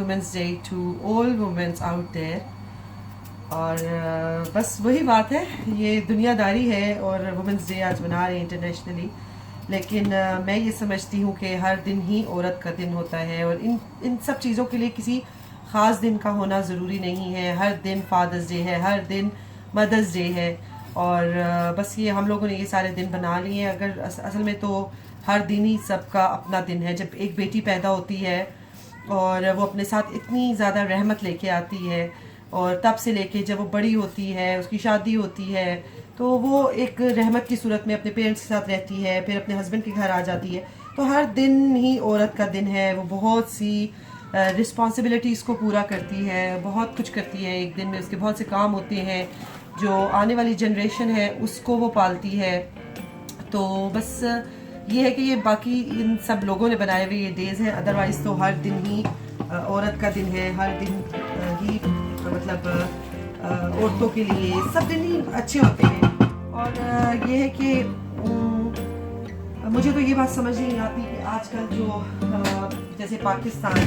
Women's day to all women's out there. और बस वही बात है, ये दुनियादारी है और वुमेंस डे आज मना रहे हैं इंटरनेशनली। लेकिन मैं ये समझती हूँ कि हर दिन ही औरत का दिन होता है और इन सब चीज़ों के लिए किसी ख़ास दिन का होना ज़रूरी नहीं है। हर दिन फादर्स डे है, हर दिन मदर्स डे है और बस ये हम लोगों ने ये सारे दिन बना लिए हैं। अगर असल में तो हर दिन ही सबका अपना दिन है। जब एक बेटी पैदा होती है और वो अपने साथ इतनी ज़्यादा रहमत लेके आती है और तब से लेके जब वो बड़ी होती है, उसकी शादी होती है, तो वो एक रहमत की सूरत में अपने पेरेंट्स के साथ रहती है, फिर अपने हस्बैंड के घर आ जाती है। तो हर दिन ही औरत का दिन है। वो बहुत सी रिस्पॉन्सिबिलिटीज़ को पूरा करती है, बहुत कुछ करती है। एक दिन में उसके बहुत से काम होते हैं, जो आने वाली जनरेशन है उसको वो पालती है। तो बस ये है कि ये बाकी इन सब लोगों ने बनाए हुए ये डेज़ हैं। अदरवाइज़ तो हर दिन ही औरत का दिन है। हर दिन ही मतलब औरतों के लिए सब दिन ही अच्छे होते हैं। और ये है कि मुझे तो ये बात समझ नहीं आती कि आजकल जो जैसे पाकिस्तान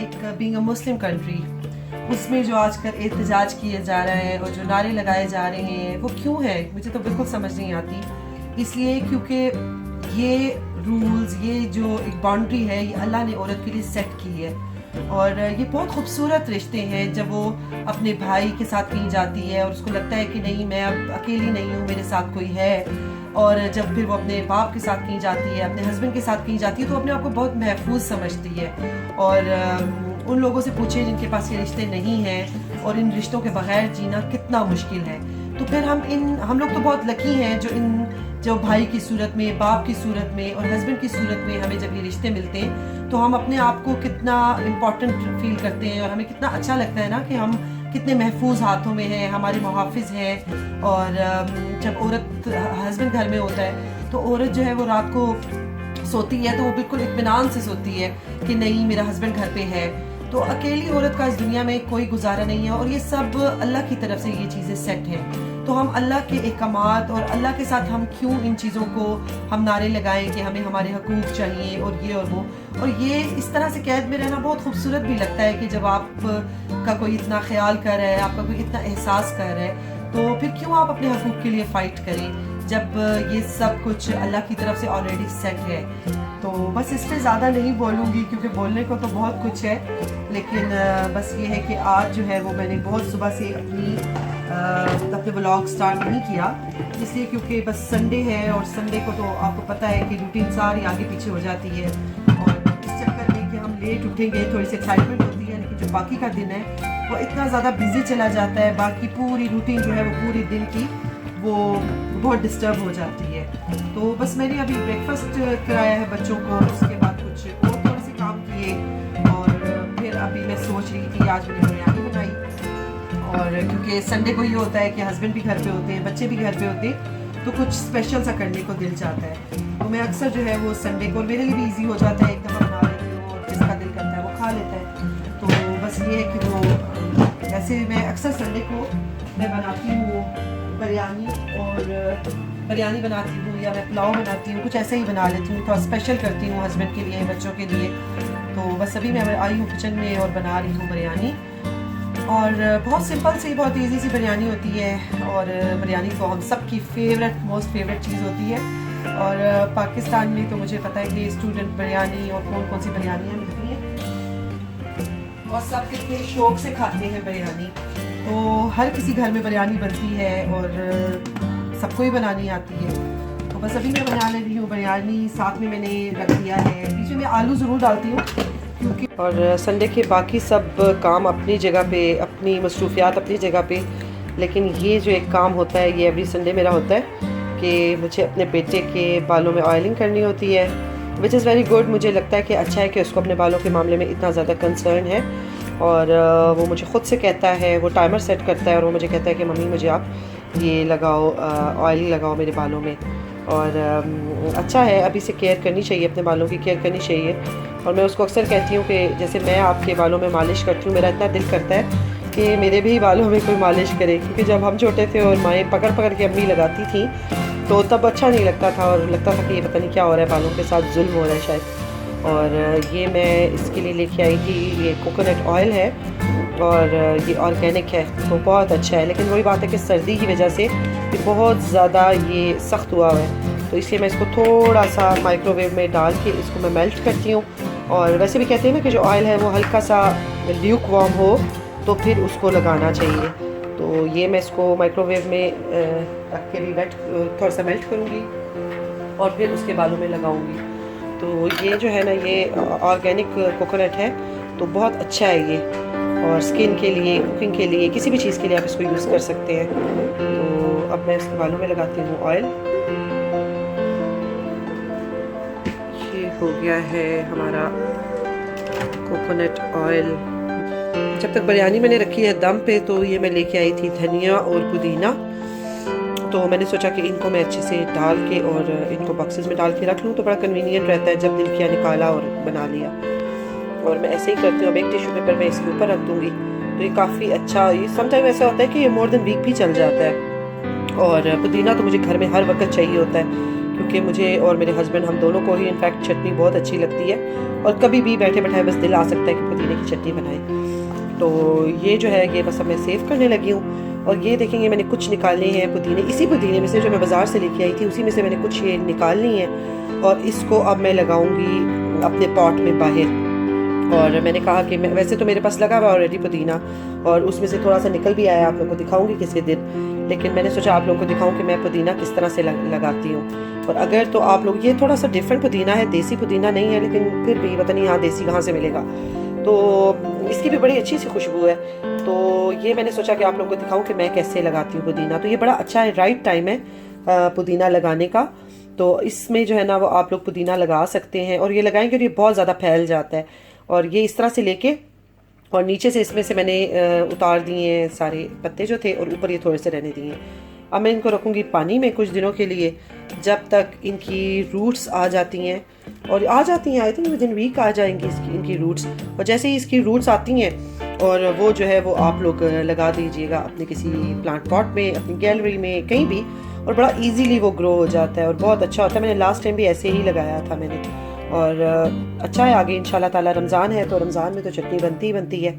एक बीइंग अ मुस्लिम कंट्री, उसमें जो आजकल एहतजाज किए जा रहा है और जो नारे लगाए जा रहे हैं वो क्यों है, मुझे तो बिल्कुल समझ नहीं आती। इसलिए क्योंकि ये रूल्स, ये जो एक बाउंड्री है, ये अल्लाह ने औरत के लिए सेट की है। और ये बहुत खूबसूरत रिश्ते हैं जब वो अपने भाई के साथ कहीं जाती है और उसको लगता है कि नहीं, मैं अब अकेली नहीं हूँ, मेरे साथ कोई है। और जब फिर वो अपने बाप के साथ कहीं जाती है, अपने हस्बैंड के साथ कहीं जाती है, तो अपने आप को बहुत महफूज समझती है। और उन लोगों से पूछे जिनके पास ये रिश्ते नहीं हैं और इन रिश्तों के बगैर जीना कितना मुश्किल है। तो फिर हम लोग तो बहुत लकी हैं जो भाई की सूरत में, बाप की सूरत में और हस्बैंड की सूरत में हमें जब ये रिश्ते मिलते हैं तो हम अपने आप को कितना इम्पोर्टेंट फील करते हैं और हमें कितना अच्छा लगता है ना कि हम कितने महफूज हाथों में हैं, हमारे मुहाफिज हैं। और जब औरत, हस्बैंड घर में होता है तो औरत जो है वो रात को सोती है तो वो बिल्कुल इत्मीनान से सोती है कि नहीं, मेरा हस्बैंड घर पे है। तो अकेली औरत का इस दुनिया में कोई गुजारा नहीं है। और ये सब अल्लाह की तरफ से ये चीज़ें सेट हैं। तो हम अल्लाह के अहकामात और अल्लाह के साथ हम क्यों इन चीज़ों को हम नारे लगाएं कि हमें हमारे हकूक़ चाहिए और ये और वो। और ये इस तरह से कैद में रहना बहुत खूबसूरत भी लगता है कि जब आप का कोई इतना ख्याल कर रहा है, आपका कोई इतना एहसास कर रहा है, तो फिर क्यों आप अपने हकूक़ के लिए फ़ाइट करें जब ये सब कुछ अल्लाह की तरफ से ऑलरेडी सेट है। तो बस इस पर ज़्यादा नहीं बोलूँगी क्योंकि बोलने को तो बहुत कुछ है। लेकिन बस ये है कि आज जो है वो मैंने बहुत सुबह से अपने व्लॉग स्टार्ट नहीं किया, इसलिए क्योंकि बस संडे है और संडे को तो आपको पता है कि रूटीन सारी आगे पीछे हो जाती है। और इस चक्कर में कि हम लेट उठेंगे, थोड़ी सी एक्साइटमेंट होती है, लेकिन जो बाकी का दिन है वो इतना ज़्यादा बिजी चला जाता है, बाकी पूरी रूटीन जो है वो पूरी दिन की वो बहुत डिस्टर्ब हो जाती है। तो बस मैंने अभी ब्रेकफास्ट कराया है बच्चों को, उसके बाद कुछ और थोड़े से काम किए और फिर अभी मैं सोच रही थी आज मैंने बिरयानी बनाई। और क्योंकि संडे को ये होता है कि हस्बैंड भी घर पे होते हैं, बच्चे भी घर पे होते हैं, तो कुछ स्पेशल सा करने को दिल चाहता है। तो मैं अक्सर जो है वो संडे को, मेरे लिए भी ईजी हो जाता है, एक दफ़ा बना लेती हूँ और जिसका दिल करता है वो खा लेता है। तो बस ये है कि वो वैसे मैं अक्सर संडे को मैं बनाती हूँ बिरयानी, और बिरयानी बनाती हूँ या मैं पुलाव बनाती हूँ, कुछ ऐसे ही बना लेती हूँ, थोड़ा स्पेशल करती हूँ हस्बैंड के लिए, बच्चों के लिए। तो बस अभी मैं आई हूँ किचन में और बना रही हूँ बिरयानी। और बहुत सिंपल सी, बहुत इजी सी बिरयानी होती है। और बिरयानी तो हम सब की मोस्ट फेवरेट चीज़ होती है। और पाकिस्तान में तो मुझे पता है कि स्टूडेंट बिरयानी और कौन कौन सी बिरयानियाँ मिलती हैं और सब कितने शौक से खाते हैं बिरयानी। तो हर किसी घर में बिरयानी बनती है और सबको ही बनानी आती है। तो बस अभी मैं बना ले रही हूँ बिरयानी, साथ में मैंने रख दिया है, बीच में मैं आलू ज़रूर डालती हूँ क्योंकि, और संडे के बाकी सब काम अपनी जगह पे, अपनी मसरूफियात अपनी जगह पे, लेकिन ये जो एक काम होता है ये एवरी संडे मेरा होता है कि मुझे अपने बेटे के बालों में ऑयलिंग करनी होती है, विच इज़ वेरी गुड। मुझे लगता है कि अच्छा है कि उसको अपने बालों के मामले में इतना ज़्यादा कंसर्न है। और वो मुझे ख़ुद से कहता है, वो टाइमर सेट करता है और वो मुझे कहता है कि मम्मी मुझे आप ये लगाओ, ऑयल लगाओ मेरे बालों में। और अच्छा है, अभी से केयर करनी चाहिए, अपने बालों की केयर करनी चाहिए। और मैं उसको अक्सर कहती हूँ कि जैसे मैं आपके बालों में मालिश करती हूँ, मेरा इतना दिल करता है कि मेरे भी बालों में कोई मालिश करे, क्योंकि जब हम छोटे थे और माएँ पकड़ पकड़ के अम्मी लगाती थी तो तब अच्छा नहीं लगता था और लगता था कि ये पता नहीं क्या हो रहा है, बालों के साथ जुल्म हो रहा है शायद। और ये मैं इसके लिए लेके आई थी, ये कोकोनट ऑयल है और ये ऑर्गेनिक है, तो बहुत अच्छा है। लेकिन वही बात है कि सर्दी की वजह से ये बहुत ज़्यादा ये सख्त हुआ है, तो इसलिए मैं इसको थोड़ा सा माइक्रोवेव में डाल के इसको मैं मेल्ट करती हूँ। और वैसे भी कहते हैं ना कि जो ऑयल है वो हल्का सा ल्यूक वार्म हो तो फिर उसको लगाना चाहिए। तो ये मैं इसको माइक्रोवेव में रख के वेट थोड़ा सा मेल्ट करूँगी और फिर उसके बालों में लगाऊँगी। तो ये जो है ना, ये ऑर्गेनिक कोकोनट है, तो बहुत अच्छा है ये, और स्किन के लिए, कुकिंग के लिए, किसी भी चीज़ के लिए आप इसको यूज़ कर सकते हैं। तो अब मैं इसके बालों में लगाती हूँ ऑयल। ये हो गया है हमारा कोकोनट ऑयल। जब तक बिरयानी मैंने रखी है दम पे, तो ये मैं लेके आई थी धनिया और पुदीना, तो मैंने सोचा कि इनको मैं अच्छे से डाल के और इनको बॉक्सेस में डाल के रख लूँ, तो बड़ा कन्वीनियंट रहता है, जब दिल किया निकाला और बना लिया। और मैं ऐसे ही करती हूँ। अब एक टिश्यू पेपर मैं इसके ऊपर रख दूँगी, तो ये काफ़ी अच्छा, ये समटाइम ऐसा होता है कि ये मोर देन वीक भी चल जाता है। और पुदीना तो मुझे घर में हर वक्त चाहिए होता है, क्योंकि मुझे और मेरे हस्बैंड, हम दोनों को ही इनफैक्ट चटनी बहुत अच्छी लगती है, और कभी भी बैठे बैठाए बस दिल आ सकता है कि पुदीने की चटनी बनाए। तो ये जो है, ये बस अब मैं सेव करने लगी हूँ। और ये देखेंगे मैंने कुछ निकालने हैं पुदीने, इसी पुदीने में से जो मैं बाज़ार से लेके आई थी, उसी में से मैंने कुछ ये निकालनी है, और इसको अब मैं लगाऊंगी अपने पॉट में बाहर। और मैंने कहा कि मैं, वैसे तो मेरे पास लगा हुआ ऑलरेडी पुदीना, और उसमें से थोड़ा सा निकल भी आया, आप लोगों को दिखाऊंगी किसी दिन, लेकिन मैंने सोचा आप लोगों को दिखाऊं कि मैं पुदीना किस तरह से लगाती हूँ। और अगर तो आप लोग, ये थोड़ा सा डिफरेंट पुदीना है, देसी पुदीना नहीं है, लेकिन फिर भी पता नहीं यहाँ देसी कहाँ से मिलेगा, तो इसकी भी बड़ी अच्छी सी खुशबू है। तो ये मैंने सोचा कि आप लोगों को दिखाऊं कि मैं कैसे लगाती हूँ पुदीना। तो ये बड़ा अच्छा है, राइट टाइम है पुदीना लगाने का। तो इसमें जो है ना, वो आप लोग पुदीना लगा सकते हैं, और ये लगाएंगे और ये बहुत ज़्यादा फैल जाता है। और ये इस तरह से लेके, और नीचे से इसमें से मैंने उतार दिए हैं सारे पत्ते जो थे, और ऊपर ये थोड़े से रहने दिए। अब मैं इनको रखूँगी पानी में कुछ दिनों के लिए, जब तक इनकी रूट्स आ जाती हैं, और आ जाती हैं, I think within week आ जाएंगी इनकी रूट्स। और जैसे ही इसकी रूट्स आती हैं, और वो जो है वो आप लोग लगा दीजिएगा अपने किसी प्लांट पॉट में, अपनी गैलरी में, कहीं भी, और बड़ा इजीली वो ग्रो हो जाता है और बहुत अच्छा होता है। मैंने लास्ट टाइम भी ऐसे ही लगाया था मैंने, और अच्छा है। आगे इंशाल्लाह ताला रमज़ान है, तो रमज़ान में तो चटनी बनती ही बनती है,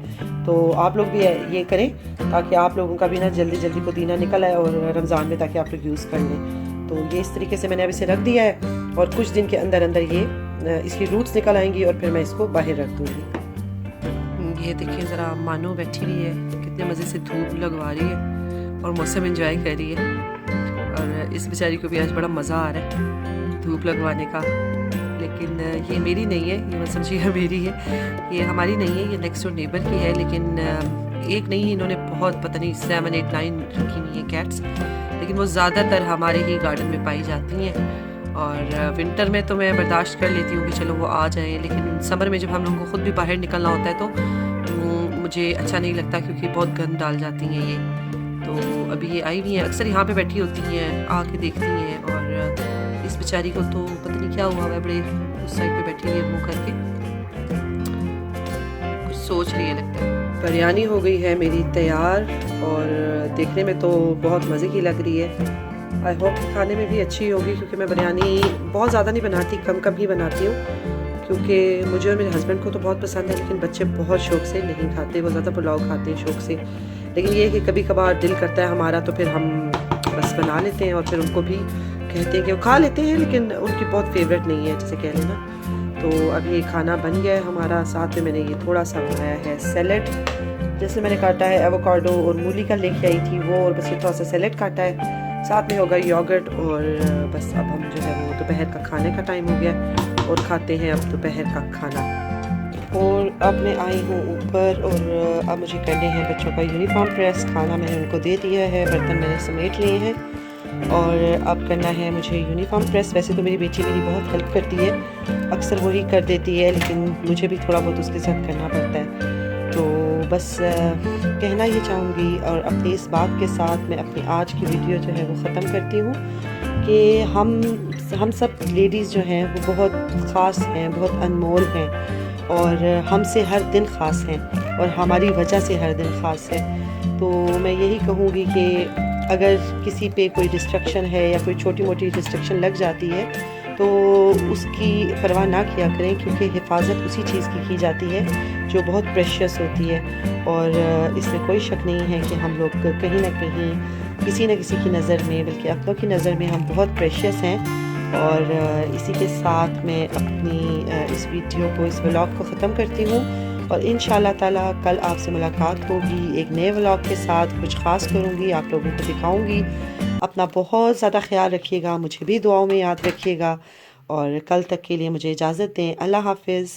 तो आप लोग भी ये करें, ताकि आप लोगों का भी ना जल्दी जल्दी पुदीना निकल आए और रमज़ान में ताकि आप लोग यूज़ कर लें। तो ये इस तरीके से मैंने अब इसे रख दिया है, और कुछ दिन के अंदर अंदर ये इसकी रूट्स निकल आएंगी, और फिर मैं इसको बाहर रख दूँगी। ये देखिए ज़रा, मानो बैठी हुई है, कितने मज़े से धूप लगवा रही है और मौसम एंजॉय कर रही है। और इस बेचारी को भी आज बड़ा मज़ा आ रहा है धूप लगवाने का। लेकिन ये मेरी नहीं है, ये मत समझिएगा मेरी है, ये हमारी नहीं है, ये नेक्स्ट डोर नेबर की है। लेकिन एक नहीं, इन्होंने बहुत, पता नहीं 7, 8, 9 रखी हुई है कैट्स, लेकिन वो ज़्यादातर हमारे ही गार्डन में पाई जाती हैं। और विंटर में तो मैं बर्दाश्त कर लेती हूँ कि चलो वो आ जाएँ, लेकिन समर में जब हम लोगों को ख़ुद भी बाहर निकलना होता है तो मुझे अच्छा नहीं लगता, क्योंकि बहुत गंद डाल जाती हैं ये। तो अभी ये आई हुई हैं, अक्सर यहाँ पे बैठी होती हैं, आके देखती हैं। और इस बेचारी को तो पता नहीं क्या हुआ है, बड़े उस साइड पे बैठी हुई है मुँह करके, कुछ सोच रही है लगता है। बिरयानी हो गई है मेरी तैयार, और देखने में तो बहुत मज़े की लग रही है। आई होप खाने में भी अच्छी होगी, क्योंकि मैं बिरयानी बहुत ज़्यादा नहीं बनाती, कम कम ही बनाती हूँ, क्योंकि मुझे और मेरे हस्बैंड को तो बहुत पसंद है, लेकिन बच्चे बहुत शौक़ से नहीं खाते, वो ज़्यादा पुलाव खाते हैं शौक़ से। लेकिन ये है कि कभी कभार दिल करता है हमारा, तो फिर हम बस बना लेते हैं, और फिर उनको भी कहते हैं कि वो खा लेते हैं, लेकिन उनकी बहुत फेवरेट नहीं है, जैसे कह लेना। तो अब ये खाना बन गया है हमारा। साथ में मैंने ये थोड़ा सा बनाया है सैलड, जैसे मैंने काटा है एवोकाडो और मूली का लेके आई थी वो, और बस ये थोड़ा सा सैलड काटा है, साथ में होगा योगर्ट। और बस अब हम जो है वो दोपहर का खाने का टाइम हो गया, और खाते हैं अब दोपहर का खाना। और अब मैं आई हूँ ऊपर, और अब मुझे करने हैं बच्चों का यूनिफॉर्म प्रेस। खाना मैंने उनको दे दिया है, बर्तन मैंने समेट लिए हैं, और अब करना है मुझे यूनिफॉर्म प्रेस। वैसे तो मेरी बेटी मेरी बहुत हेल्प करती है, अक्सर वही कर देती है, लेकिन मुझे भी थोड़ा बहुत उसके साथ करना पड़ता है। तो बस कहना ये चाहूँगी, और अपनी इस बात के साथ मैं अपनी आज की वीडियो जो है वो ख़त्म करती हूँ, कि हम सब लेडीज़ जो हैं वो बहुत ख़ास हैं, बहुत अनमोल हैं, और हमसे हर दिन ख़ास हैं, और हमारी वजह से हर दिन ख़ास है। तो मैं यही कहूँगी कि अगर किसी पे कोई डिस्ट्रक्शन है, या कोई छोटी मोटी डिस्ट्रक्शन लग जाती है, तो उसकी परवाह ना किया करें, क्योंकि हिफाजत उसी चीज़ की जाती है जो बहुत प्रेशियस होती है। और इसमें कोई शक नहीं है कि हम लोग कहीं ना कहीं किसी न किसी की नज़र में, बल्कि अपनों की नज़र में हम बहुत प्रेशियस हैं। और इसी के साथ मैं अपनी इस वीडियो को, इस व्लॉग को ख़त्म करती हूँ। और इंशाल्लाह ताला कल आपसे मुलाकात होगी एक नए व्लॉग के साथ। कुछ ख़ास करूँगी, आप लोगों को दिखाऊँगी। अपना बहुत ज़्यादा ख्याल रखिएगा, मुझे भी दुआओं में याद रखिएगा। और कल तक के लिए मुझे इजाज़त दें। अल्लाह हाफ़िज़।